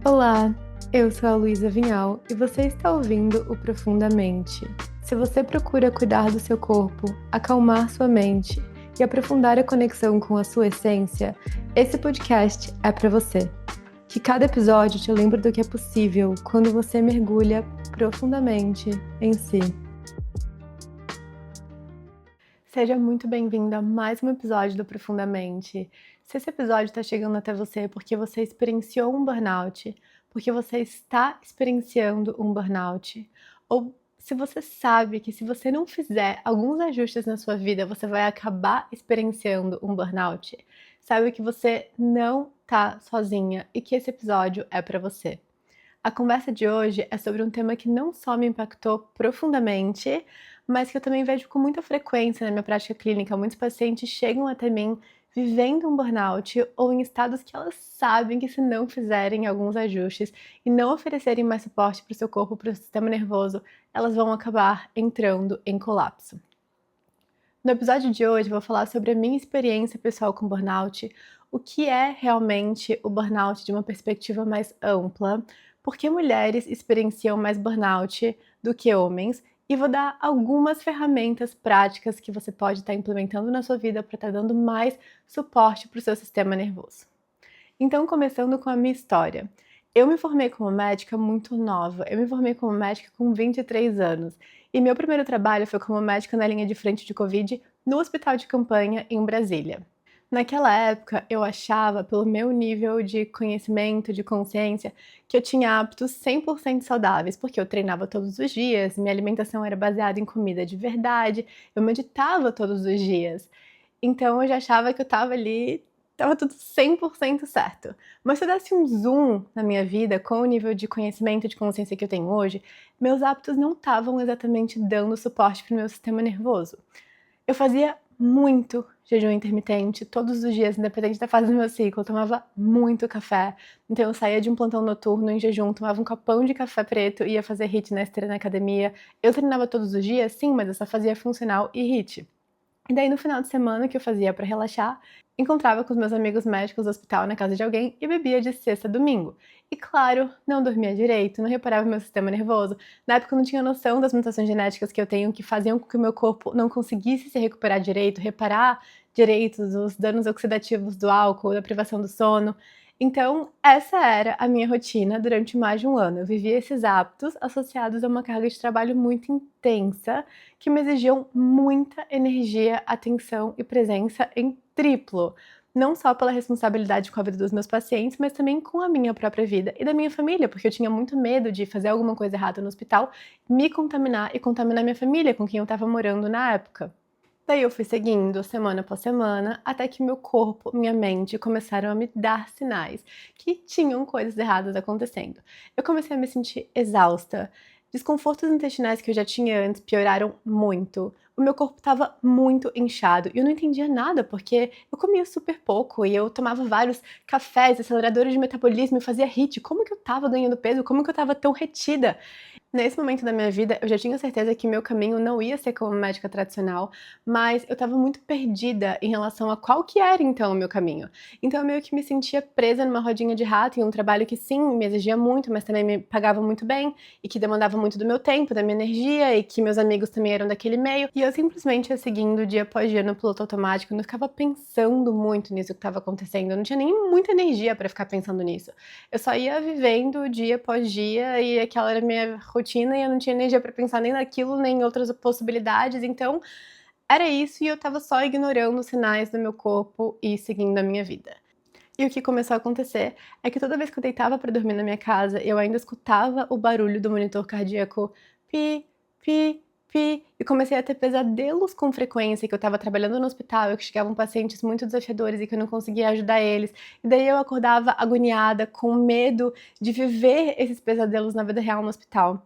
Olá, eu sou a Luísa Vinhal e você está ouvindo o Profundamente. Se você procura cuidar do seu corpo, acalmar sua mente e aprofundar a conexão com a sua essência, esse podcast é para você. Que cada episódio te lembre do que é possível quando você mergulha profundamente em si. Seja muito bem-vindo a mais um episódio do Profundamente. Se esse episódio está chegando até você é porque você experienciou um burnout, porque você está experienciando um burnout, ou se você sabe que se você não fizer alguns ajustes na sua vida, você vai acabar experienciando um burnout, sabe que você não tá sozinha e que esse episódio é para você. A conversa de hoje é sobre um tema que não só me impactou profundamente, mas que eu também vejo com muita frequência na minha prática clínica. Muitos pacientes chegam até mim vivendo um burnout ou em estados que elas sabem que se não fizerem alguns ajustes e não oferecerem mais suporte para o seu corpo, para o sistema nervoso, elas vão acabar entrando em colapso. No episódio de hoje eu vou falar sobre a minha experiência pessoal com burnout, o que é realmente o burnout de uma perspectiva mais ampla, por que mulheres experienciam mais burnout do que homens, e vou dar algumas ferramentas práticas que você pode estar implementando na sua vida para estar dando mais suporte para o seu sistema nervoso. Então, começando com a minha história. Eu me formei como médica muito nova. Eu me formei como médica com 23 anos. E meu primeiro trabalho foi como médica na linha de frente de Covid no hospital de campanha em Brasília. Naquela época, eu achava, pelo meu nível de conhecimento, de consciência, que eu tinha hábitos 100% saudáveis, porque eu treinava todos os dias, minha alimentação era baseada em comida de verdade, eu meditava todos os dias. Então eu já achava que eu estava ali, estava tudo 100% certo. Mas se eu desse um zoom na minha vida, com o nível de conhecimento e de consciência que eu tenho hoje, meus hábitos não estavam exatamente dando suporte para o meu sistema nervoso. Eu fazia muito jejum intermitente, todos os dias, independente da fase do meu ciclo, eu tomava muito café. Então eu saía de um plantão noturno em jejum, tomava um copão de café preto e ia fazer HIIT na esteira na academia. Eu treinava todos os dias, sim, mas eu só fazia funcional e HIIT. E daí no final de semana, o que eu fazia para relaxar, encontrava com os meus amigos médicos do hospital na casa de alguém e bebia de sexta a domingo. E claro, não dormia direito, não reparava meu sistema nervoso. Na época eu não tinha noção das mutações genéticas que eu tenho que faziam com que o meu corpo não conseguisse se recuperar direito, reparar direito os danos oxidativos do álcool, da privação do sono. Então, essa era a minha rotina durante mais de um ano. Eu vivia esses hábitos associados a uma carga de trabalho muito intensa, que me exigiam muita energia, atenção e presença em triplo. Não só pela responsabilidade com a vida dos meus pacientes, mas também com a minha própria vida e da minha família, porque eu tinha muito medo de fazer alguma coisa errada no hospital, me contaminar e contaminar minha família, com quem eu estava morando na época. Daí eu fui seguindo semana após semana, até que meu corpo, minha mente começaram a me dar sinais que tinham coisas erradas acontecendo. Eu comecei a me sentir exausta. Desconfortos intestinais que eu já tinha antes pioraram muito. O meu corpo estava muito inchado e eu não entendia nada porque eu comia super pouco e eu tomava vários cafés, aceleradores de metabolismo e fazia HIIT. Como que eu estava ganhando peso? Como que eu estava tão retida? Nesse momento da minha vida, eu já tinha certeza que meu caminho não ia ser como médica tradicional, mas eu estava muito perdida em relação a qual que era então o meu caminho. Então eu meio que me sentia presa numa rodinha de rato em um trabalho que sim, me exigia muito, mas também me pagava muito bem e que demandava muito do meu tempo, da minha energia e que meus amigos também eram daquele meio. E eu simplesmente ia seguindo dia após dia no piloto automático, eu não ficava pensando muito nisso que estava acontecendo, eu não tinha nem muita energia para ficar pensando nisso. Eu só ia vivendo dia após dia e aquela era a minha rotina e eu não tinha energia para pensar nem naquilo, nem em outras possibilidades, então era isso e eu estava só ignorando os sinais do meu corpo e seguindo a minha vida. E o que começou a acontecer é que toda vez que eu deitava para dormir na minha casa, eu ainda escutava o barulho do monitor cardíaco pi, pi, pi, e comecei a ter pesadelos com frequência, que eu estava trabalhando no hospital e que chegavam pacientes muito desafiadores e que eu não conseguia ajudar eles. E daí eu acordava agoniada, com medo de viver esses pesadelos na vida real no hospital.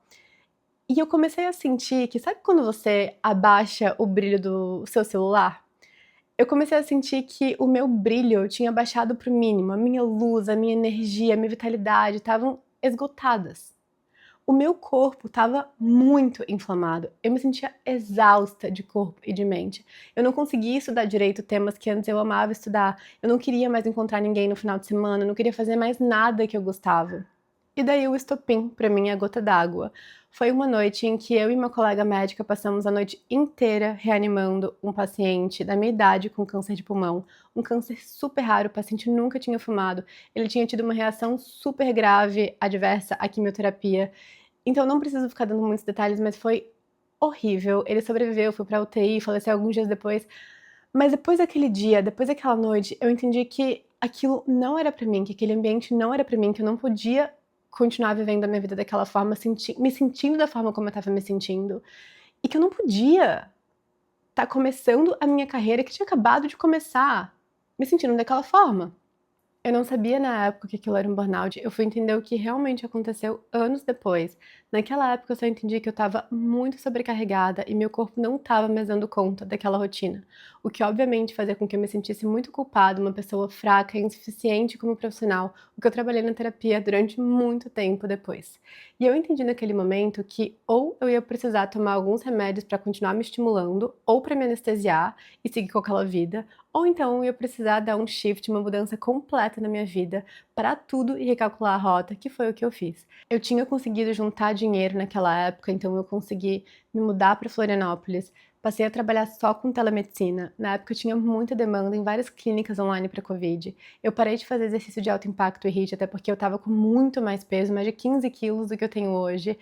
E eu comecei a sentir que, sabe quando você abaixa o brilho do seu celular? Eu comecei a sentir que o meu brilho tinha baixado para o mínimo, a minha luz, a minha energia, a minha vitalidade estavam esgotadas. O meu corpo estava muito inflamado, eu me sentia exausta de corpo e de mente. Eu não conseguia estudar direito temas que antes eu amava estudar, eu não queria mais encontrar ninguém no final de semana, eu não queria fazer mais nada que eu gostava. E daí o estopim, pra mim, é a gota d'água. Foi uma noite em que eu e uma colega médica passamos a noite inteira reanimando um paciente da minha idade com câncer de pulmão, um câncer super raro, o paciente nunca tinha fumado, ele tinha tido uma reação super grave, adversa à quimioterapia. Então não preciso ficar dando muitos detalhes, mas foi horrível. Ele sobreviveu, foi pra UTI, faleceu alguns dias depois. Mas depois daquele dia, depois daquela noite, eu entendi que aquilo não era pra mim, que aquele ambiente não era pra mim, que eu não podia continuar vivendo a minha vida daquela forma, me sentindo da forma como eu estava me sentindo, e que eu não podia estar começando a minha carreira que tinha acabado de começar, me sentindo daquela forma. Eu não sabia na época que aquilo era um burnout, eu fui entender o que realmente aconteceu anos depois. Naquela época eu só entendi que eu estava muito sobrecarregada e meu corpo não estava mais dando conta daquela rotina, o que obviamente fazia com que eu me sentisse muito culpada, uma pessoa fraca e insuficiente como profissional, o que eu trabalhei na terapia durante muito tempo depois. E eu entendi naquele momento que ou eu ia precisar tomar alguns remédios para continuar me estimulando, ou para me anestesiar e seguir com aquela vida, ou então eu ia precisar dar um shift, uma mudança completa na minha vida, parar tudo e recalcular a rota, que foi o que eu fiz. Eu tinha conseguido juntar dinheiro naquela época, então eu consegui me mudar para Florianópolis, passei a trabalhar só com telemedicina. Na época eu tinha muita demanda em várias clínicas online para Covid. Eu parei de fazer exercício de alto impacto e HIIT, até porque eu estava com muito mais peso, mais de 15 quilos do que eu tenho hoje.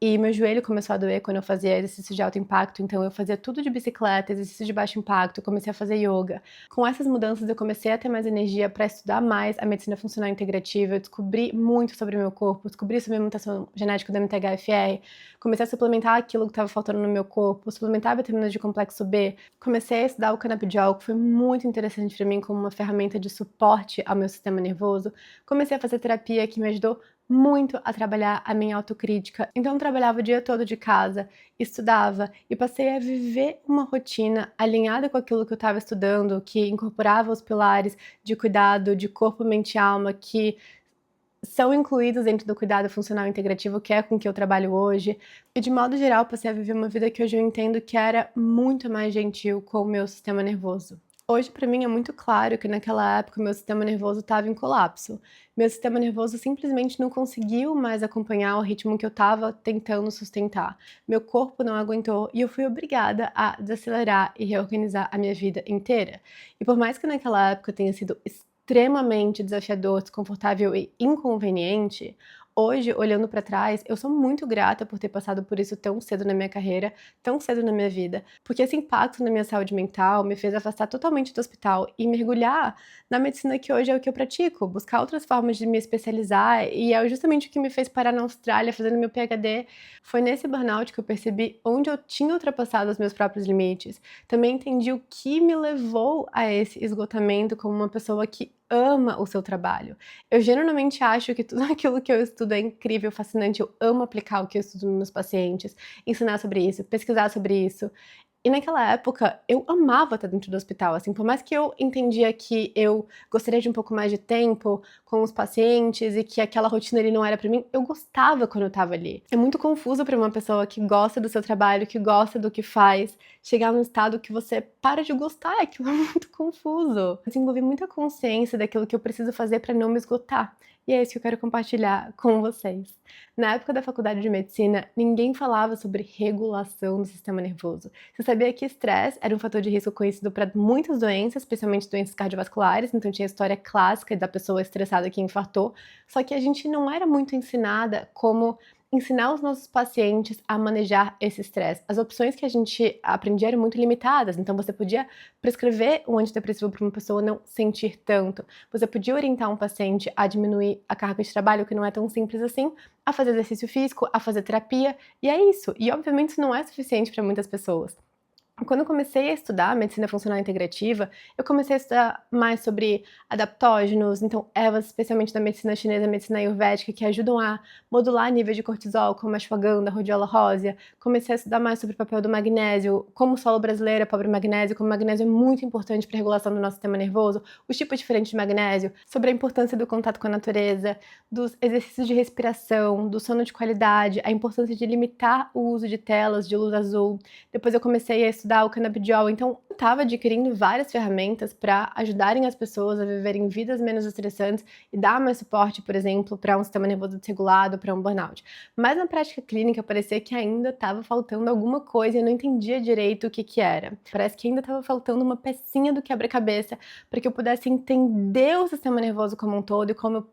E meu joelho começou a doer quando eu fazia exercício de alto impacto, então eu fazia tudo de bicicleta, exercício de baixo impacto, comecei a fazer yoga. Com essas mudanças eu comecei a ter mais energia para estudar mais a medicina funcional integrativa, eu descobri muito sobre o meu corpo, descobri sobre a mutação genética do MTHFR, comecei a suplementar aquilo que estava faltando no meu corpo, suplementar vitaminas de complexo B, comecei a estudar o canabidiol, que foi muito interessante para mim como uma ferramenta de suporte ao meu sistema nervoso, comecei a fazer terapia que me ajudou muito a trabalhar a minha autocrítica. Então eu trabalhava o dia todo de casa, estudava e passei a viver uma rotina alinhada com aquilo que eu estava estudando, que incorporava os pilares de cuidado de corpo, mente e alma, que são incluídos dentro do cuidado funcional integrativo, que é com que eu trabalho hoje. E de modo geral, passei a viver uma vida que hoje eu entendo que era muito mais gentil com o meu sistema nervoso. Hoje, para mim, é muito claro que naquela época o meu sistema nervoso estava em colapso. Meu sistema nervoso simplesmente não conseguiu mais acompanhar o ritmo que eu estava tentando sustentar. Meu corpo não aguentou e eu fui obrigada a desacelerar e reorganizar a minha vida inteira. E por mais que naquela época tenha sido extremamente desafiador, desconfortável e inconveniente, hoje, olhando para trás, eu sou muito grata por ter passado por isso tão cedo na minha carreira, tão cedo na minha vida, porque esse impacto na minha saúde mental me fez afastar totalmente do hospital e mergulhar na medicina que hoje é o que eu pratico, buscar outras formas de me especializar, e é justamente o que me fez parar na Austrália fazendo meu PhD. Foi nesse burnout que eu percebi onde eu tinha ultrapassado os meus próprios limites. Também entendi o que me levou a esse esgotamento como uma pessoa que ama o seu trabalho. Eu genuinamente acho que tudo aquilo que eu estudo é incrível, fascinante. Eu amo aplicar o que eu estudo nos meus pacientes, ensinar sobre isso, pesquisar sobre isso. E naquela época, eu amava estar dentro do hospital, assim, por mais que eu entendia que eu gostaria de um pouco mais de tempo com os pacientes e que aquela rotina ali não era pra mim, eu gostava quando eu estava ali. É muito confuso para uma pessoa que gosta do seu trabalho, que gosta do que faz, chegar num estado que você para de gostar, aquilo é muito confuso. Eu desenvolvi muita consciência daquilo que eu preciso fazer para não me esgotar. E é isso que eu quero compartilhar com vocês. Na época da faculdade de medicina, ninguém falava sobre regulação do sistema nervoso. Você sabia que estresse era um fator de risco conhecido para muitas doenças, especialmente doenças cardiovasculares, então tinha a história clássica da pessoa estressada que infartou, só que a gente não era muito ensinada como ensinar os nossos pacientes a manejar esse estresse. As opções que a gente aprendia eram muito limitadas, então você podia prescrever um antidepressivo para uma pessoa não sentir tanto, você podia orientar um paciente a diminuir a carga de trabalho, que não é tão simples assim, a fazer exercício físico, a fazer terapia, e é isso. E obviamente isso não é suficiente para muitas pessoas. Quando eu comecei a estudar medicina funcional integrativa, eu comecei a estudar mais sobre adaptógenos, então ervas, especialmente da medicina chinesa, medicina ayurvédica, que ajudam a modular nível de cortisol, como a ashwagandha, rhodiola rósea. Comecei a estudar mais sobre o papel do magnésio, como o solo brasileiro é pobre em magnésio, como o magnésio é muito importante para a regulação do nosso sistema nervoso, os tipos diferentes de magnésio, sobre a importância do contato com a natureza, dos exercícios de respiração, do sono de qualidade, a importância de limitar o uso de telas de luz azul. Depois eu comecei a estudar estudar o canabidiol. Então, eu estava adquirindo várias ferramentas para ajudarem as pessoas a viverem vidas menos estressantes e dar mais suporte, por exemplo, para um sistema nervoso desregulado, para um burnout. Mas na prática clínica parecia que ainda estava faltando alguma coisa e eu não entendia direito o que que era. Parece que ainda estava faltando uma pecinha do quebra-cabeça para que eu pudesse entender o sistema nervoso como um todo e como eu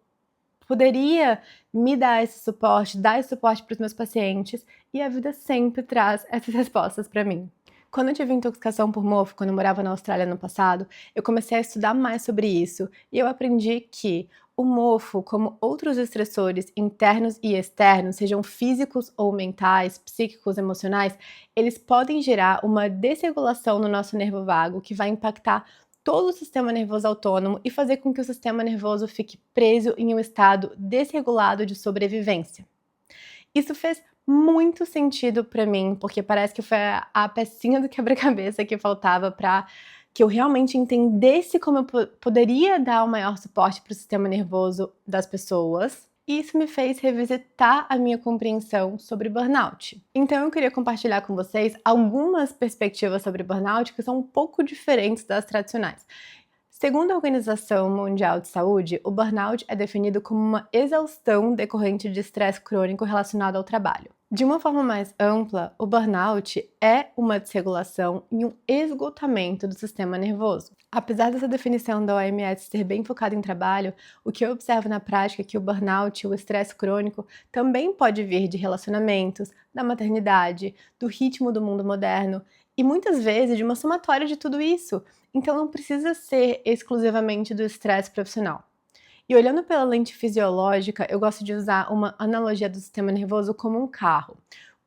poderia me dar esse suporte para os meus pacientes, e a vida sempre traz essas respostas para mim. Quando eu tive intoxicação por mofo, quando eu morava na Austrália no passado, eu comecei a estudar mais sobre isso e eu aprendi que o mofo, como outros estressores internos e externos, sejam físicos ou mentais, psíquicos, emocionais, eles podem gerar uma desregulação no nosso nervo vago que vai impactar todo o sistema nervoso autônomo e fazer com que o sistema nervoso fique preso em um estado desregulado de sobrevivência. Isso fez muito sentido para mim, porque parece que foi a pecinha do quebra-cabeça que faltava para que eu realmente entendesse como eu poderia dar o maior suporte para o sistema nervoso das pessoas. E isso me fez revisitar a minha compreensão sobre burnout. Então eu queria compartilhar com vocês algumas perspectivas sobre burnout que são um pouco diferentes das tradicionais. Segundo a Organização Mundial de Saúde, o burnout é definido como uma exaustão decorrente de estresse crônico relacionado ao trabalho. De uma forma mais ampla, o burnout é uma desregulação e um esgotamento do sistema nervoso. Apesar dessa definição da OMS ser bem focada em trabalho, o que eu observo na prática é que o burnout, o estresse crônico, também pode vir de relacionamentos, da maternidade, do ritmo do mundo moderno e muitas vezes de uma somatória de tudo isso. Então não precisa ser exclusivamente do estresse profissional. E olhando pela lente fisiológica, eu gosto de usar uma analogia do sistema nervoso como um carro.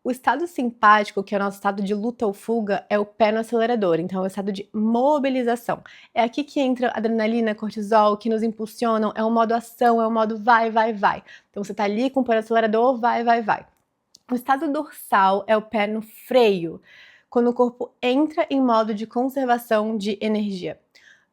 O estado simpático, que é o nosso estado de luta ou fuga, é o pé no acelerador, então é o estado de mobilização. É aqui que entra adrenalina, cortisol, que nos impulsionam, é o modo ação, é o modo vai, vai, vai. Então você tá ali com o pé no acelerador, vai, vai, vai. O estado dorsal é o pé no freio, quando o corpo entra em modo de conservação de energia.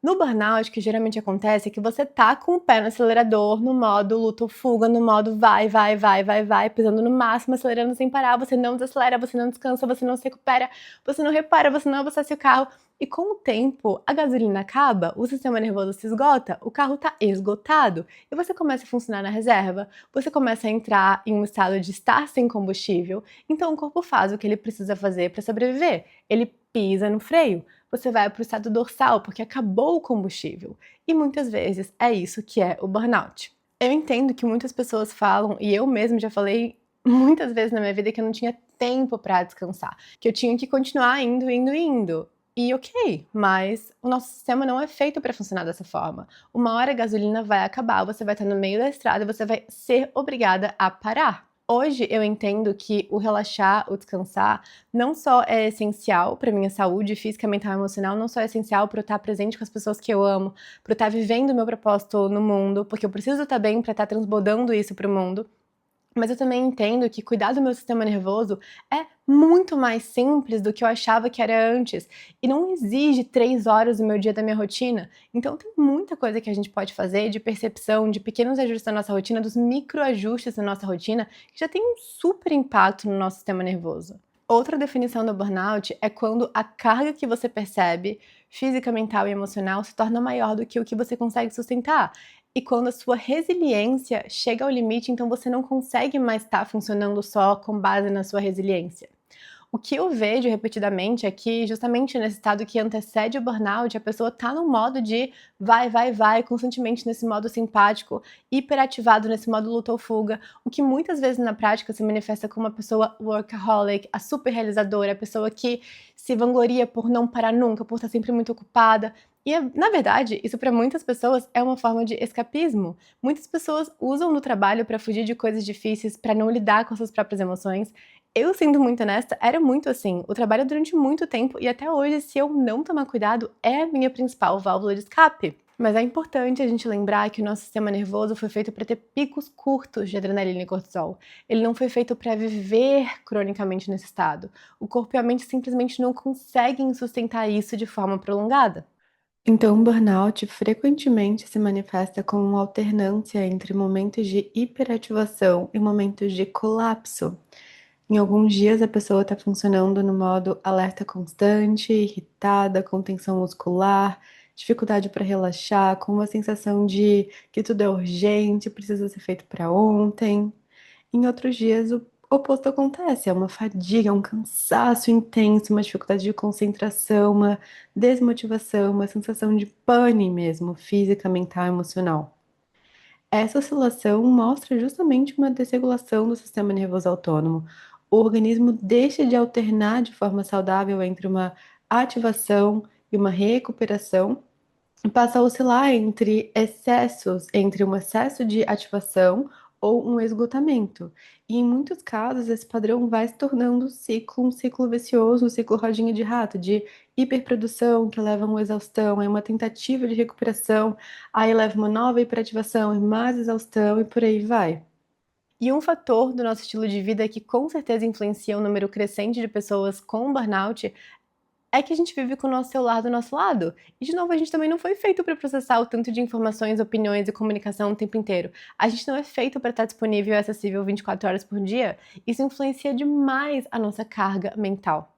No burnout, o que geralmente acontece é que você tá com o pé no acelerador, no modo luta ou fuga, no modo vai, vai, vai, vai, vai, pisando no máximo, acelerando sem parar, você não desacelera, você não descansa, você não se recupera, você não repara, você não abastece o carro. E com o tempo, a gasolina acaba, o sistema nervoso se esgota, o carro tá esgotado, e você começa a funcionar na reserva, você começa a entrar em um estado de estar sem combustível, então o corpo faz o que ele precisa fazer para sobreviver, ele pisa no freio. Você vai para o estado dorsal porque acabou o combustível. E muitas vezes é isso que é o burnout. Eu entendo que muitas pessoas falam, e eu mesma já falei muitas vezes na minha vida, que eu não tinha tempo para descansar, que eu tinha que continuar indo, indo, indo. E ok, mas o nosso sistema não é feito para funcionar dessa forma. Uma hora a gasolina vai acabar, você vai estar no meio da estrada e você vai ser obrigada a parar. Hoje eu entendo que o relaxar, o descansar, não só é essencial para minha saúde física, mental e emocional, não só é essencial para eu estar presente com as pessoas que eu amo, para eu estar vivendo o meu propósito no mundo, porque eu preciso estar bem para estar transbordando isso para o mundo, mas eu também entendo que cuidar do meu sistema nervoso é muito mais simples do que eu achava que era antes e não exige 3 horas do meu dia da minha rotina. Então tem muita coisa que a gente pode fazer de percepção, de pequenos ajustes na nossa rotina, dos microajustes na nossa rotina, que já tem um super impacto no nosso sistema nervoso. Outra definição do burnout é quando a carga que você percebe, física, mental e emocional, se torna maior do que o que você consegue sustentar. E quando a sua resiliência chega ao limite, então você não consegue mais estar funcionando só com base na sua resiliência. O que eu vejo repetidamente é que, justamente nesse estado que antecede o burnout, a pessoa está no modo de vai, vai, vai, constantemente nesse modo simpático, hiperativado nesse modo luta ou fuga, o que muitas vezes na prática se manifesta como uma pessoa workaholic, a super realizadora, a pessoa que se vangloria por não parar nunca, por estar sempre muito ocupada. E, na verdade, isso para muitas pessoas é uma forma de escapismo. Muitas pessoas usam no trabalho para fugir de coisas difíceis, para não lidar com suas próprias emoções. Eu, sendo muito honesta, era muito assim. O trabalho durante muito tempo e até hoje, se eu não tomar cuidado, é a minha principal válvula de escape. Mas é importante a gente lembrar que o nosso sistema nervoso foi feito para ter picos curtos de adrenalina e cortisol. Ele não foi feito para viver cronicamente nesse estado. O corpo e a mente simplesmente não conseguem sustentar isso de forma prolongada. Então, o burnout frequentemente se manifesta como uma alternância entre momentos de hiperativação e momentos de colapso. Em alguns dias a pessoa está funcionando no modo alerta constante, irritada, com tensão muscular, dificuldade para relaxar, com uma sensação de que tudo é urgente, precisa ser feito para ontem. Em outros dias o oposto acontece, é uma fadiga, um cansaço intenso, uma dificuldade de concentração, uma desmotivação, uma sensação de pane mesmo, física, mental, emocional. Essa oscilação mostra justamente uma desregulação do sistema nervoso autônomo. O organismo deixa de alternar de forma saudável entre uma ativação e uma recuperação e passa a oscilar entre um excesso de ativação ou um esgotamento. E em muitos casos, esse padrão vai se tornando um ciclo vicioso, um ciclo rodinha de rato, de hiperprodução que leva a uma exaustão, aí uma tentativa de recuperação, aí leva uma nova hiperativação e mais exaustão e por aí vai. E um fator do nosso estilo de vida que com certeza influencia um número crescente de pessoas com burnout é que a gente vive com o nosso celular do nosso lado. E, de novo, a gente também não foi feito para processar o tanto de informações, opiniões e comunicação o tempo inteiro. A gente não é feito para estar disponível e acessível 24 horas por dia. Isso influencia demais a nossa carga mental.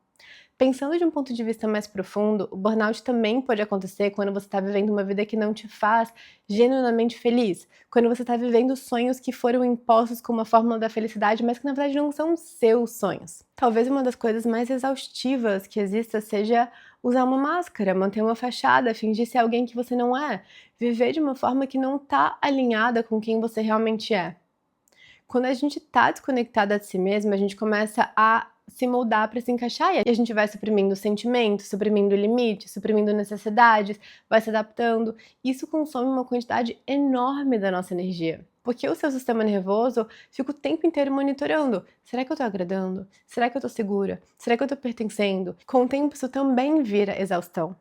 Pensando de um ponto de vista mais profundo, o burnout também pode acontecer quando você está vivendo uma vida que não te faz genuinamente feliz, quando você está vivendo sonhos que foram impostos como uma fórmula da felicidade, mas que na verdade não são seus sonhos. Talvez uma das coisas mais exaustivas que exista seja usar uma máscara, manter uma fachada, fingir ser alguém que você não é, viver de uma forma que não está alinhada com quem você realmente é. Quando a gente tá desconectada de si mesma, a gente começa a se moldar para se encaixar e a gente vai suprimindo sentimentos, suprimindo limites, suprimindo necessidades, vai se adaptando. Isso consome uma quantidade enorme da nossa energia. Porque o seu sistema nervoso fica o tempo inteiro monitorando. Será que eu tô agradando? Será que eu tô segura? Será que eu tô pertencendo? Com o tempo isso também vira exaustão.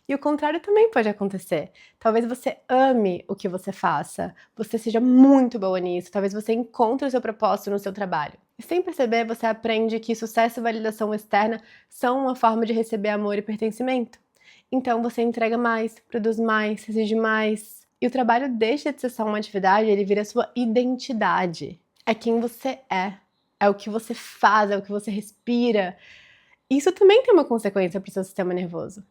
E o contrário também pode acontecer. Talvez você ame o que você faça, você seja muito boa nisso, talvez você encontre o seu propósito no seu trabalho. E sem perceber, você aprende que sucesso e validação externa são uma forma de receber amor e pertencimento. Então você entrega mais, produz mais, exige mais. E o trabalho deixa de ser só uma atividade, ele vira sua identidade. É quem você é o que você faz, é o que você respira. Isso também tem uma consequência para o seu sistema nervoso.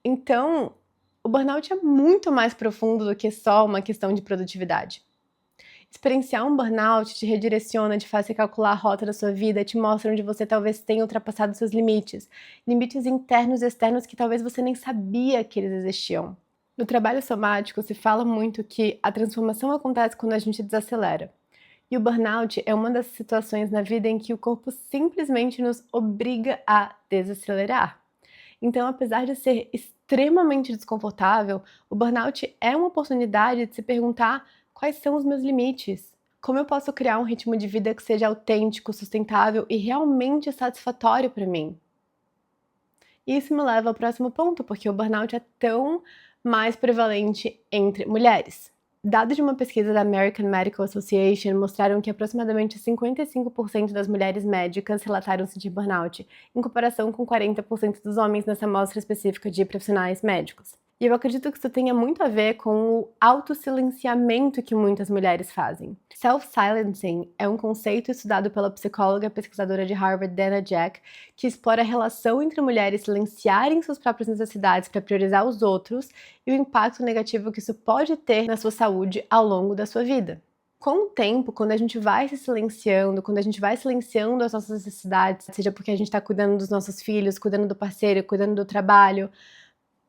Então, o burnout é muito mais profundo do que só uma questão de produtividade. Experienciar um burnout te redireciona, te faz recalcular a rota da sua vida, te mostra onde você talvez tenha ultrapassado seus limites. Limites internos e externos que talvez você nem sabia que eles existiam. No trabalho somático se fala muito que a transformação acontece quando a gente desacelera. E o burnout é uma das situações na vida em que o corpo simplesmente nos obriga a desacelerar. Então, apesar de ser extremamente desconfortável, o burnout é uma oportunidade de se perguntar quais são os meus limites. Como eu posso criar um ritmo de vida que seja autêntico, sustentável e realmente satisfatório para mim? Isso me leva ao próximo ponto, porque o burnout é tão mais prevalente entre mulheres. Dados de uma pesquisa da American Medical Association mostraram que aproximadamente 55% das mulheres médicas relataram sentir burnout, em comparação com 40% dos homens nessa amostra específica de profissionais médicos. E eu acredito que isso tenha muito a ver com o autossilenciamento que muitas mulheres fazem. Self-silencing é um conceito estudado pela psicóloga e pesquisadora de Harvard, Dana Jack, que explora a relação entre mulheres silenciarem suas próprias necessidades para priorizar os outros e o impacto negativo que isso pode ter na sua saúde ao longo da sua vida. Com o tempo, quando a gente vai se silenciando, quando a gente vai silenciando as nossas necessidades, seja porque a gente está cuidando dos nossos filhos, cuidando do parceiro, cuidando do trabalho,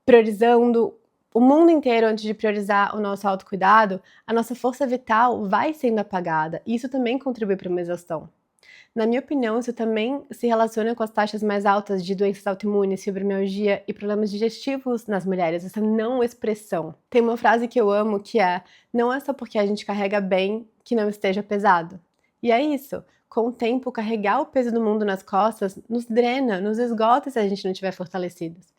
priorizando o mundo inteiro antes de priorizar o nosso autocuidado, a nossa força vital vai sendo apagada. E isso também contribui para uma exaustão. Na minha opinião, isso também se relaciona com as taxas mais altas de doenças autoimunes, fibromialgia e problemas digestivos nas mulheres, essa não expressão. Tem uma frase que eu amo que é: não é só porque a gente carrega bem que não esteja pesado. E é isso. Com o tempo, carregar o peso do mundo nas costas nos drena, nos esgota se a gente não estiver fortalecidos.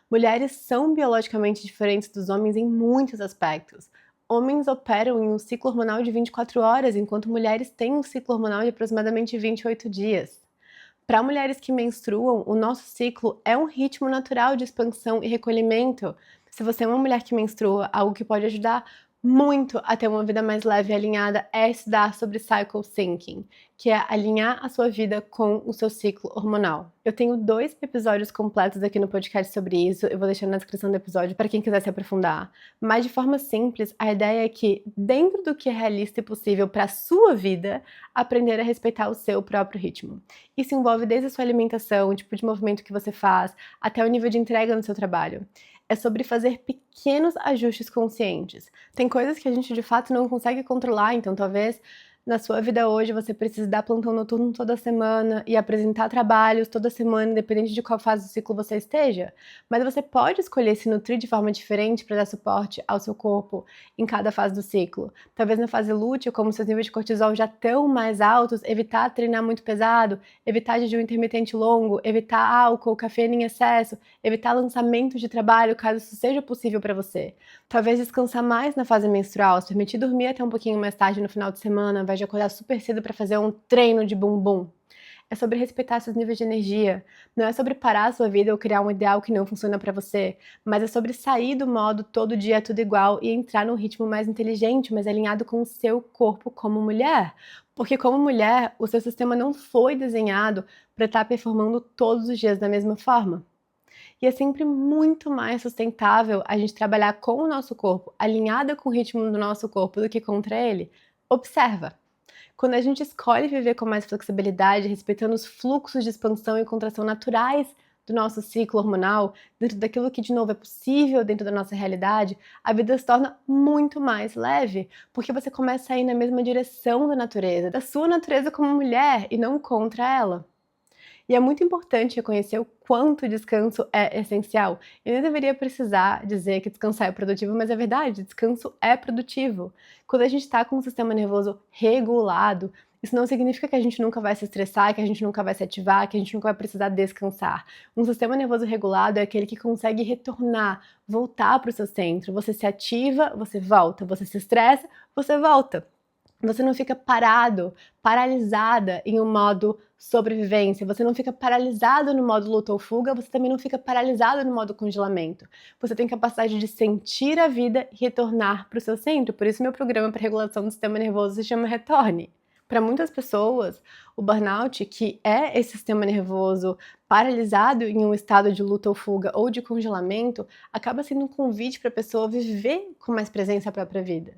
Mulheres são biologicamente diferentes dos homens em muitos aspectos. Homens operam em um ciclo hormonal de 24 horas, enquanto mulheres têm um ciclo hormonal de aproximadamente 28 dias. Para mulheres que menstruam, o nosso ciclo é um ritmo natural de expansão e recolhimento. Se você é uma mulher que menstrua, algo que pode ajudar muito a ter uma vida mais leve e alinhada é estudar sobre cycle syncing, que é alinhar a sua vida com o seu ciclo hormonal. Eu tenho 2 episódios completos aqui no podcast sobre isso, eu vou deixar na descrição do episódio para quem quiser se aprofundar. Mas de forma simples, a ideia é que, dentro do que é realista e possível para a sua vida, aprender a respeitar o seu próprio ritmo. Isso envolve desde a sua alimentação, o tipo de movimento que você faz, até o nível de entrega no seu trabalho. É sobre fazer pequenos ajustes conscientes. Tem coisas que a gente de fato não consegue controlar, então talvez na sua vida hoje você precise dar plantão noturno toda semana e apresentar trabalhos toda semana, independente de qual fase do ciclo você esteja. Mas você pode escolher se nutrir de forma diferente para dar suporte ao seu corpo em cada fase do ciclo. Talvez na fase lútea, como seus níveis de cortisol já estão mais altos, evitar treinar muito pesado, evitar jejum intermitente longo, evitar álcool, cafeína em excesso, evitar lançamentos de trabalho, caso isso seja possível para você. Talvez descansar mais na fase menstrual, se permitir dormir até um pouquinho mais tarde no final de semana, ao invés de acordar super cedo para fazer um treino de bumbum. É sobre respeitar seus níveis de energia. Não é sobre parar a sua vida ou criar um ideal que não funciona para você, mas é sobre sair do modo todo dia é tudo igual e entrar num ritmo mais inteligente, mais alinhado com o seu corpo como mulher. Porque como mulher, o seu sistema não foi desenhado para estar performando todos os dias da mesma forma. E é sempre muito mais sustentável a gente trabalhar com o nosso corpo, alinhada com o ritmo do nosso corpo, do que contra ele. Observa. Quando a gente escolhe viver com mais flexibilidade, respeitando os fluxos de expansão e contração naturais do nosso ciclo hormonal, dentro daquilo que de novo é possível dentro da nossa realidade, a vida se torna muito mais leve, porque você começa a ir na mesma direção da natureza, da sua natureza como mulher e não contra ela. E é muito importante reconhecer o quanto o descanso é essencial. Eu nem deveria precisar dizer que descansar é produtivo, mas é verdade, descanso é produtivo. Quando a gente está com o sistema nervoso regulado, isso não significa que a gente nunca vai se estressar, que a gente nunca vai se ativar, que a gente nunca vai precisar descansar. Um sistema nervoso regulado é aquele que consegue retornar, voltar para o seu centro. Você se ativa, você volta. Você se estressa, você volta. Você não fica parado, paralisada em um modo sobrevivência, você não fica paralisado no modo luta ou fuga, você também não fica paralisado no modo congelamento. Você tem capacidade de sentir a vida e retornar para o seu centro. Por isso meu programa para regulação do sistema nervoso se chama Retorne. Para muitas pessoas, o burnout, que é esse sistema nervoso paralisado em um estado de luta ou fuga ou de congelamento, acaba sendo um convite para a pessoa viver com mais presença a própria vida.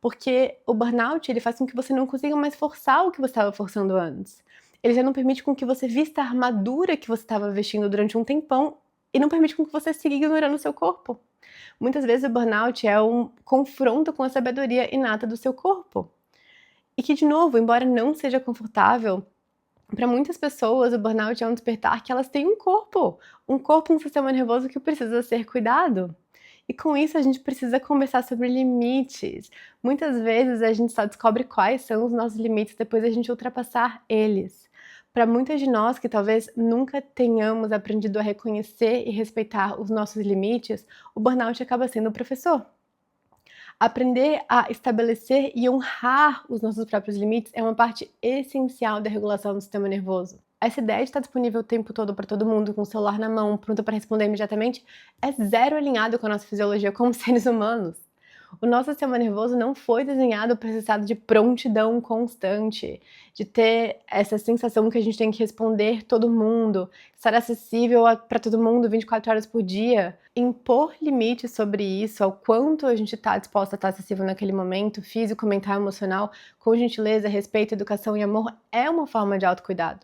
Porque o burnout, ele faz com que você não consiga mais forçar o que você estava forçando antes. Ele já não permite com que você vista a armadura que você estava vestindo durante um tempão e não permite com que você siga ignorando o seu corpo. Muitas vezes o burnout é um confronto com a sabedoria inata do seu corpo. E que, de novo, embora não seja confortável, para muitas pessoas o burnout é um despertar que elas têm um corpo, um sistema nervoso que precisa ser cuidado. E com isso a gente precisa conversar sobre limites. Muitas vezes a gente só descobre quais são os nossos limites depois da gente ultrapassar eles. Para muitas de nós que talvez nunca tenhamos aprendido a reconhecer e respeitar os nossos limites, o burnout acaba sendo o professor. Aprender a estabelecer e honrar os nossos próprios limites é uma parte essencial da regulação do sistema nervoso. Essa ideia de estar disponível o tempo todo para todo mundo, com o celular na mão, pronto para responder imediatamente, é zero alinhado com a nossa fisiologia como seres humanos. O nosso sistema nervoso não foi desenhado para esse estado de prontidão constante, de ter essa sensação que a gente tem que responder todo mundo, estar acessível para todo mundo 24 horas por dia. Impor limites sobre isso, ao quanto a gente está disposta a estar acessível naquele momento, físico, mental, emocional, com gentileza, respeito, educação e amor, é uma forma de autocuidado.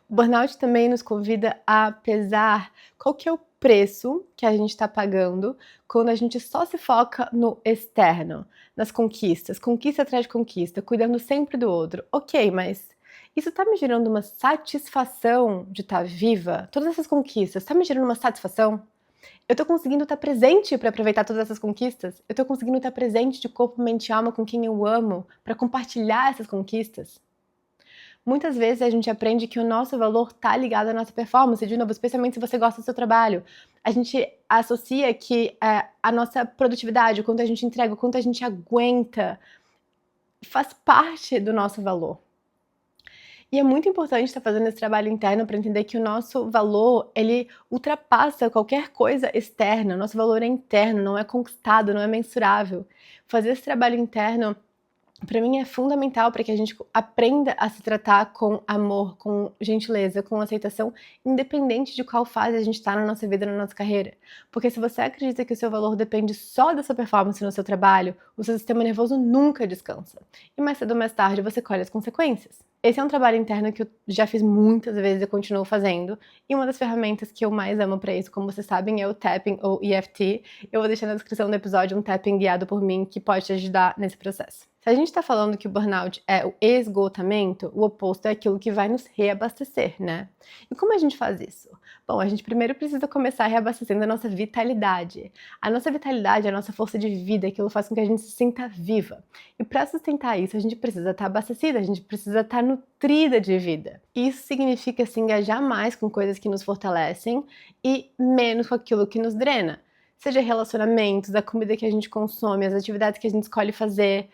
O burnout também nos convida a pesar qual que é o preço que a gente está pagando quando a gente só se foca no externo, nas conquistas, conquista atrás de conquista, cuidando sempre do outro. Ok, mas isso está me gerando uma satisfação de estar viva? Todas essas conquistas, está me gerando uma satisfação? Eu tô conseguindo estar presente para aproveitar todas essas conquistas? Eu tô conseguindo estar presente de corpo, mente e alma com quem eu amo para compartilhar essas conquistas? Muitas vezes a gente aprende que o nosso valor tá ligado à nossa performance, de novo, especialmente se você gosta do seu trabalho. A gente associa que a nossa produtividade, o quanto a gente entrega, o quanto a gente aguenta, faz parte do nosso valor. E é muito importante estar fazendo esse trabalho interno para entender que o nosso valor, ele ultrapassa qualquer coisa externa. O nosso valor é interno, não é conquistado, não é mensurável. Fazer esse trabalho interno, para mim, é fundamental para que a gente aprenda a se tratar com amor, com gentileza, com aceitação, independente de qual fase a gente está na nossa vida, na nossa carreira. Porque se você acredita que o seu valor depende só da sua performance no seu trabalho, o seu sistema nervoso nunca descansa. E mais cedo ou mais tarde você colhe as consequências. Esse é um trabalho interno que eu já fiz muitas vezes e continuo fazendo. E uma das ferramentas que eu mais amo para isso, como vocês sabem, é o tapping ou EFT. Eu vou deixar na descrição do episódio um tapping guiado por mim que pode te ajudar nesse processo. Se a gente está falando que o burnout é o esgotamento, o oposto é aquilo que vai nos reabastecer, né? E como a gente faz isso? Bom, a gente primeiro precisa começar reabastecendo a nossa vitalidade. A nossa vitalidade é a nossa força de vida, aquilo faz com que a gente se sinta viva. E para sustentar isso, a gente precisa estar abastecida, a gente precisa estar nutrida de vida. Isso significa se engajar mais com coisas que nos fortalecem e menos com aquilo que nos drena. Seja relacionamentos, a comida que a gente consome, as atividades que a gente escolhe fazer,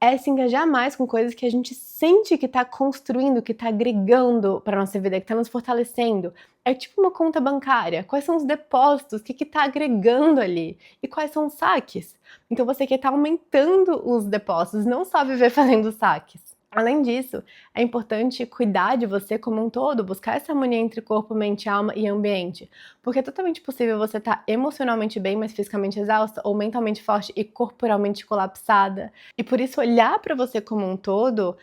é se engajar mais com coisas que a gente sente que está construindo, que está agregando para nossa vida, que está nos fortalecendo. É tipo uma conta bancária. Quais são os depósitos? O que está agregando ali? E quais são os saques? Então você quer estar aumentando os depósitos, não só viver fazendo saques. Além disso, é importante cuidar de você como um todo, buscar essa harmonia entre corpo, mente, alma e ambiente. Porque é totalmente possível você estar emocionalmente bem, mas fisicamente exausta, ou mentalmente forte e corporalmente colapsada. E por isso, olhar para você como um todo,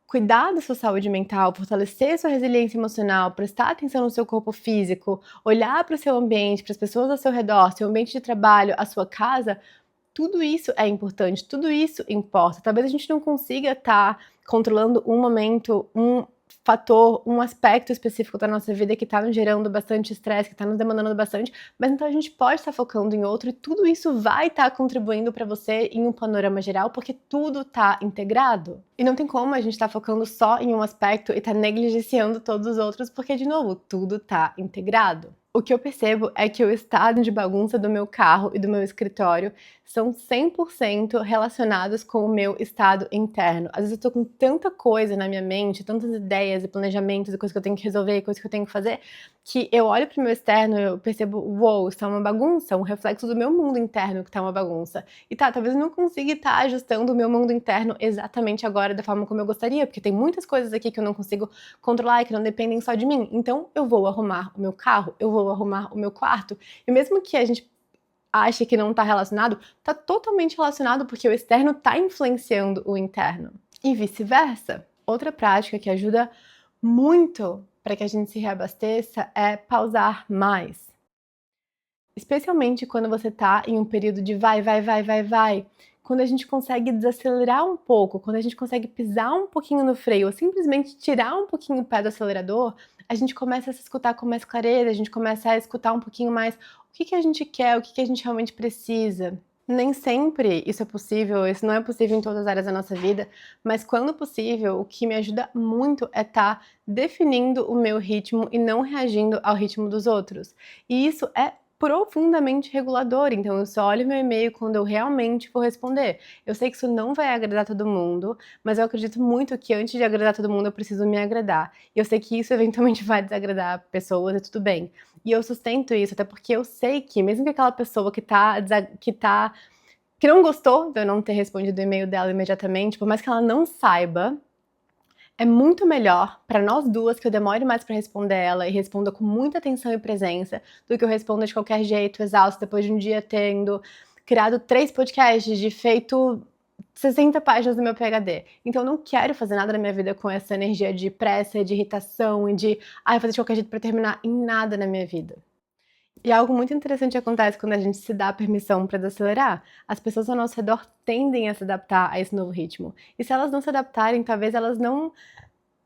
cuidar da sua saúde mental, fortalecer sua resiliência emocional, prestar atenção no seu corpo físico, olhar para o seu ambiente, para as pessoas ao seu redor, seu ambiente de trabalho, a sua casa, tudo isso é importante, tudo isso importa. Talvez a gente não consiga estar controlando um momento, um fator, um aspecto específico da nossa vida que está nos gerando bastante estresse, que está nos demandando bastante, mas então a gente pode estar focando em outro e tudo isso vai estar contribuindo para você em um panorama geral, porque tudo está integrado. E não tem como a gente estar focando só em um aspecto e estar negligenciando todos os outros, porque, de novo, tudo está integrado. O que eu percebo é que o estado de bagunça do meu carro e do meu escritório são 100% relacionados com o meu estado interno. Às vezes eu tô com tanta coisa na minha mente, tantas ideias e planejamentos e coisas que eu tenho que resolver, coisas que eu tenho que fazer, que eu olho pro meu externo e eu percebo, uou, isso tá uma bagunça, um reflexo do meu mundo interno que tá uma bagunça. E tá, talvez eu não consiga estar ajustando o meu mundo interno exatamente agora da forma como eu gostaria, porque tem muitas coisas aqui que eu não consigo controlar e que não dependem só de mim. Então eu vou arrumar o meu carro, eu vou arrumar o meu quarto, e mesmo que a gente ache que não está relacionado, está totalmente relacionado porque o externo está influenciando o interno. E vice-versa. Outra prática que ajuda muito para que a gente se reabasteça é pausar mais. Especialmente quando você está em um período de vai, vai, vai, vai, vai. Quando a gente consegue desacelerar um pouco, quando a gente consegue pisar um pouquinho no freio, ou simplesmente tirar um pouquinho o pé do acelerador, a gente começa a se escutar com mais clareza, a gente começa a escutar um pouquinho mais o que a gente quer, o que a gente realmente precisa. Nem sempre isso é possível, isso não é possível em todas as áreas da nossa vida, mas quando possível, o que me ajuda muito é estar definindo o meu ritmo e não reagindo ao ritmo dos outros. E isso é profundamente regulador, então eu só olho meu e-mail quando eu realmente vou responder. Eu sei que isso não vai agradar todo mundo, mas eu acredito muito que antes de agradar todo mundo eu preciso me agradar. E eu sei que isso eventualmente vai desagradar pessoas e tudo bem. E eu sustento isso, até porque eu sei que mesmo que aquela pessoa que não gostou de eu não ter respondido o e-mail dela imediatamente, por mais que ela não saiba, é muito melhor para nós duas que eu demore mais para responder ela e responda com muita atenção e presença do que eu responda de qualquer jeito, exausto, depois de um dia tendo criado 3 podcasts, de feito 60 páginas do meu PhD. Então eu não quero fazer nada na minha vida com essa energia de pressa, de irritação e de fazer de qualquer jeito para terminar em nada na minha vida. E algo muito interessante acontece quando a gente se dá permissão para desacelerar. As pessoas ao nosso redor tendem a se adaptar a esse novo ritmo. E se elas não se adaptarem, talvez elas não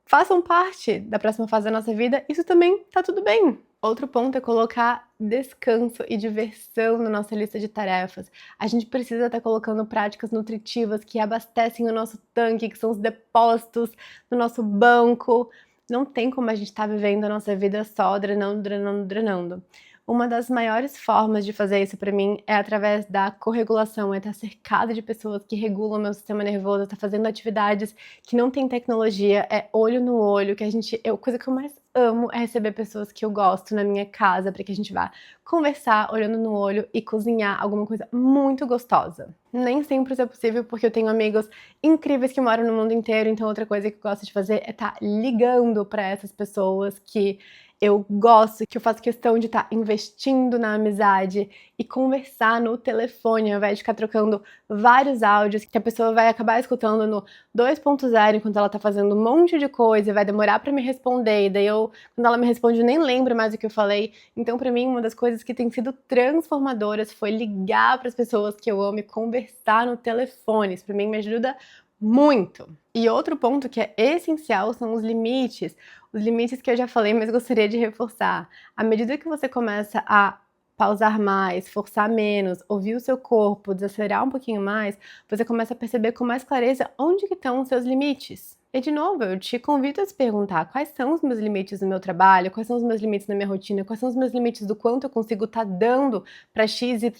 façam parte da próxima fase da nossa vida, isso também tá tudo bem. Outro ponto é colocar descanso e diversão na nossa lista de tarefas. A gente precisa estar colocando práticas nutritivas que abastecem o nosso tanque, que são os depósitos do nosso banco. Não tem como a gente estar vivendo a nossa vida só drenando, drenando, drenando. Uma das maiores formas de fazer isso para mim é através da corregulação, é estar cercada de pessoas que regulam meu sistema nervoso, estar fazendo atividades que não tem tecnologia, é olho no olho, que a coisa que eu mais amo é receber pessoas que eu gosto na minha casa, para que a gente vá conversar olhando no olho e cozinhar alguma coisa muito gostosa. Nem sempre isso é possível porque eu tenho amigos incríveis que moram no mundo inteiro, então outra coisa que eu gosto de fazer é estar ligando para essas pessoas que eu gosto, que eu faço questão de estar investindo na amizade e conversar no telefone, ao invés de ficar trocando vários áudios que a pessoa vai acabar escutando no 2.0 enquanto ela tá fazendo um monte de coisa e vai demorar para me responder, e daí quando ela me responde, eu nem lembro mais o que eu falei. Então, para mim, uma das coisas que tem sido transformadoras foi ligar para as pessoas que eu amo e conversar no telefone. Isso para mim me ajuda muito. E outro ponto que é essencial são os limites. Os limites que eu já falei, mas gostaria de reforçar. À medida que você começa a pausar mais, forçar menos, ouvir o seu corpo, desacelerar um pouquinho mais, você começa a perceber com mais clareza onde que estão os seus limites. E de novo, eu te convido a se perguntar quais são os meus limites no meu trabalho, quais são os meus limites na minha rotina, quais são os meus limites do quanto eu consigo estar dando para XYZ,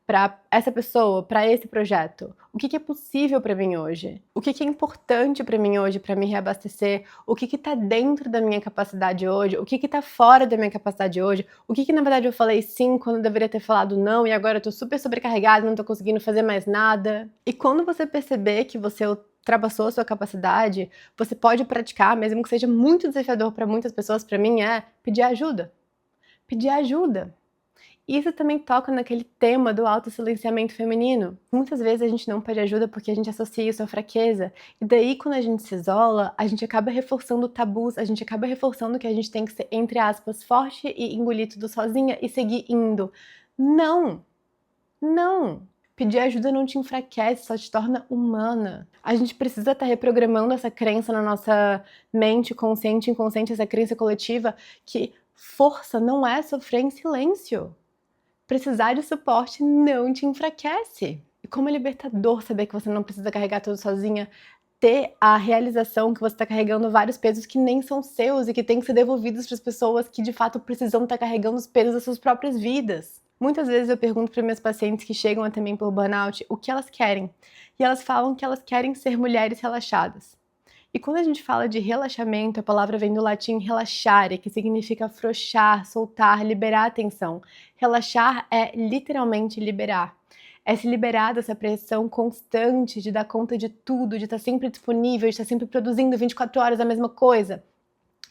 para essa pessoa, para esse projeto. O que é possível para mim hoje? O que é importante para mim hoje para me reabastecer? O que está dentro da minha capacidade hoje? O que está fora da minha capacidade hoje? O que na verdade eu falei sim quando eu deveria ter falado não e agora eu tô super sobrecarregada, não tô conseguindo fazer mais nada? E quando você perceber que você ultrapassou a sua capacidade, você pode praticar, mesmo que seja muito desafiador para muitas pessoas, para mim é pedir ajuda. Pedir ajuda. Isso também toca naquele tema do autossilenciamento feminino. Muitas vezes a gente não pede ajuda porque a gente associa isso à fraqueza. E daí, quando a gente se isola, a gente acaba reforçando tabus, a gente acaba reforçando que a gente tem que ser, entre aspas, forte e engolir tudo sozinha e seguir indo. Não! Não! Pedir ajuda não te enfraquece, só te torna humana. A gente precisa estar reprogramando essa crença na nossa mente consciente e inconsciente, essa crença coletiva, que força não é sofrer em silêncio. Precisar de suporte não te enfraquece. E como é libertador saber que você não precisa carregar tudo sozinha, ter a realização que você está carregando vários pesos que nem são seus e que têm que ser devolvidos para as pessoas que de fato precisam estar carregando os pesos das suas próprias vidas. Muitas vezes eu pergunto para meus pacientes que chegam até mim por burnout o que elas querem. E elas falam que elas querem ser mulheres relaxadas. E quando a gente fala de relaxamento, a palavra vem do latim relaxare, que significa afrouxar, soltar, liberar a tensão. Relaxar é literalmente liberar. É se liberar dessa pressão constante de dar conta de tudo, de estar sempre disponível, de estar sempre produzindo 24 horas a mesma coisa.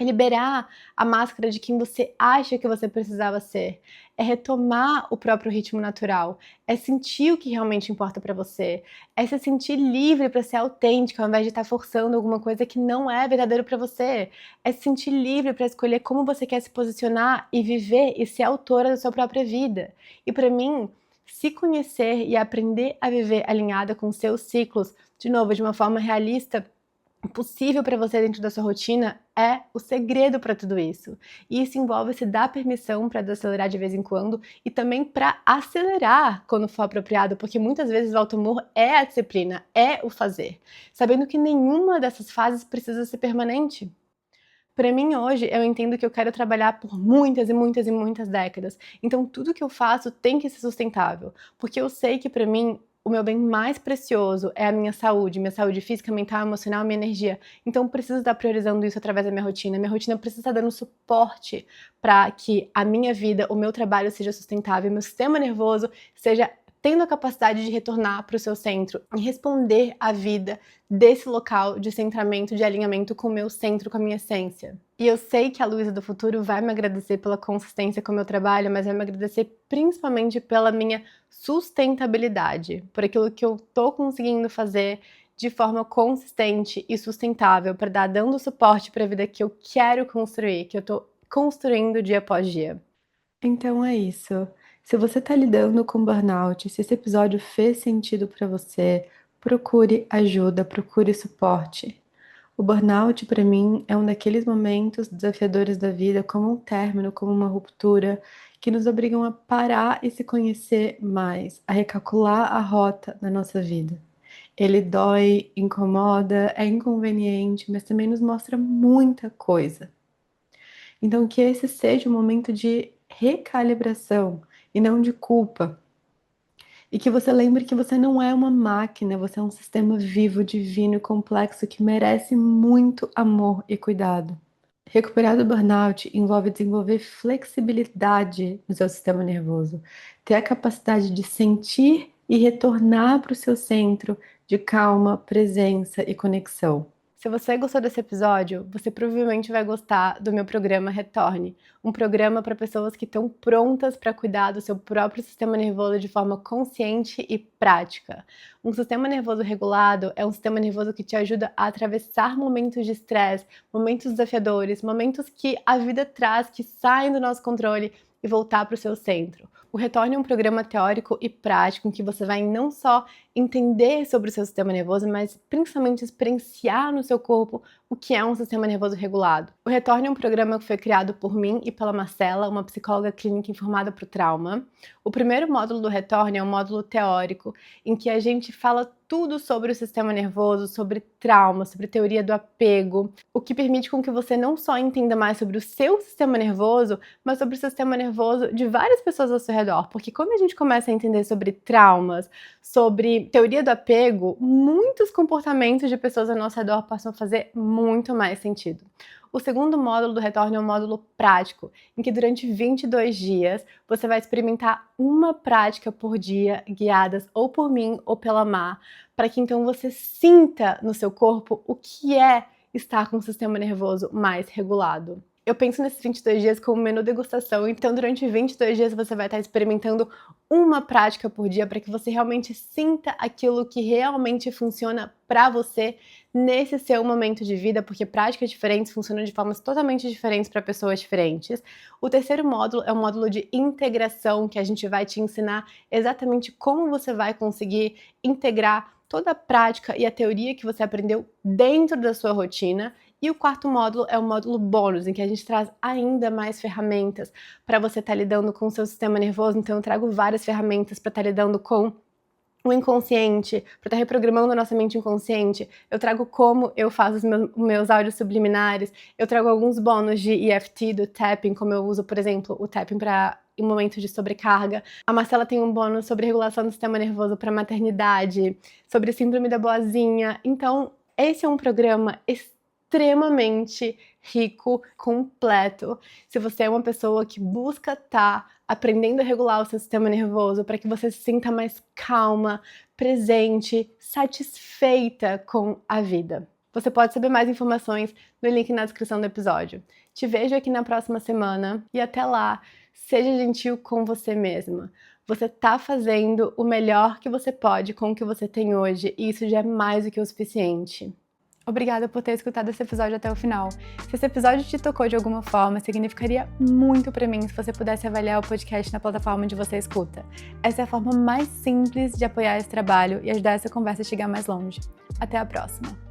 É liberar a máscara de quem você acha que você precisava ser. É retomar o próprio ritmo natural. É sentir o que realmente importa para você. É se sentir livre para ser autêntico, ao invés de estar forçando alguma coisa que não é verdadeiro para você. É se sentir livre para escolher como você quer se posicionar e viver e ser autora da sua própria vida. E para mim, se conhecer e aprender a viver alinhada com seus ciclos, de novo, de uma forma realista, possível para você dentro da sua rotina é o segredo para tudo isso. E isso envolve se dar permissão para desacelerar de vez em quando e também para acelerar quando for apropriado, porque muitas vezes o auto-amor é a disciplina, é o fazer, sabendo que nenhuma dessas fases precisa ser permanente. Para mim hoje, eu entendo que eu quero trabalhar por muitas e muitas e muitas décadas. Então tudo que eu faço tem que ser sustentável, porque eu sei que para mim o meu bem mais precioso é a minha saúde física, mental, emocional, minha energia. Então eu preciso estar priorizando isso através da minha rotina. Minha rotina precisa estar dando suporte para que a minha vida, o meu trabalho seja sustentável, meu sistema nervoso seja tendo a capacidade de retornar para o seu centro e responder à vida desse local de centramento, de alinhamento com o meu centro, com a minha essência. E eu sei que a Luísa do futuro vai me agradecer pela consistência com o meu trabalho, mas vai me agradecer principalmente pela minha sustentabilidade, por aquilo que eu tô conseguindo fazer de forma consistente e sustentável para dar dando suporte para a vida que eu quero construir, que eu tô construindo dia após dia. Então é isso. Se você está lidando com burnout, se esse episódio fez sentido para você, procure ajuda, procure suporte. O burnout, para mim, é um daqueles momentos desafiadores da vida, como um término, como uma ruptura, que nos obrigam a parar e se conhecer mais, a recalcular a rota da nossa vida. Ele dói, incomoda, é inconveniente, mas também nos mostra muita coisa. Então, que esse seja um momento de recalibração e não de culpa. E que você lembre que você não é uma máquina, você é um sistema vivo, divino e complexo que merece muito amor e cuidado. Recuperar do burnout envolve desenvolver flexibilidade no seu sistema nervoso, ter a capacidade de sentir e retornar para o seu centro de calma, presença e conexão. Se você gostou desse episódio, você provavelmente vai gostar do meu programa Retorne, um programa para pessoas que estão prontas para cuidar do seu próprio sistema nervoso de forma consciente e prática. Um sistema nervoso regulado é um sistema nervoso que te ajuda a atravessar momentos de estresse, momentos desafiadores, momentos que a vida traz que saem do nosso controle e voltar para o seu centro. O Retorne é um programa teórico e prático em que você vai não só entender sobre o seu sistema nervoso, mas principalmente experienciar no seu corpo o que é um sistema nervoso regulado. O Retorne é um programa que foi criado por mim e pela Marcela, uma psicóloga clínica informada para o trauma. O primeiro módulo do Retorne é um módulo teórico em que a gente fala tudo sobre o sistema nervoso, sobre trauma, sobre teoria do apego, o que permite com que você não só entenda mais sobre o seu sistema nervoso, mas sobre o sistema nervoso de várias pessoas ao seu redor. Porque quando a gente começa a entender sobre traumas, sobre teoria do apego, muitos comportamentos de pessoas ao nosso redor passam a fazer muito mais sentido. O segundo módulo do Retorno é um módulo prático, em que durante 22 dias você vai experimentar uma prática por dia, guiadas ou por mim ou pela Mar, para que então você sinta no seu corpo o que é estar com o sistema nervoso mais regulado. Eu penso nesses 22 dias como menu degustação, então durante 22 dias você vai estar experimentando uma prática por dia para que você realmente sinta aquilo que realmente funciona para você nesse seu momento de vida, porque práticas diferentes funcionam de formas totalmente diferentes para pessoas diferentes. O terceiro módulo é um módulo de integração, que a gente vai te ensinar exatamente como você vai conseguir integrar toda a prática e a teoria que você aprendeu dentro da sua rotina. E o quarto módulo é o módulo bônus, em que a gente traz ainda mais ferramentas para você estar lidando com o seu sistema nervoso. Então eu trago várias ferramentas para estar lidando com o inconsciente, para estar reprogramando a nossa mente inconsciente. Eu trago como eu faço os meus áudios subliminares, eu trago alguns bônus de EFT, do tapping, como eu uso, por exemplo, o tapping para em momentos de sobrecarga. A Marcela tem um bônus sobre regulação do sistema nervoso para maternidade, sobre síndrome da boazinha. Então, esse é um programa extremamente rico, completo. Se você é uma pessoa que busca estar aprendendo a regular o seu sistema nervoso para que você se sinta mais calma, presente, satisfeita com a vida. Você pode saber mais informações no link na descrição do episódio. Te vejo aqui na próxima semana e até lá, seja gentil com você mesma. Você está fazendo o melhor que você pode com o que você tem hoje e isso já é mais do que o suficiente. Obrigada por ter escutado esse episódio até o final. Se esse episódio te tocou de alguma forma, significaria muito pra mim se você pudesse avaliar o podcast na plataforma onde você escuta. Essa é a forma mais simples de apoiar esse trabalho e ajudar essa conversa a chegar mais longe. Até a próxima!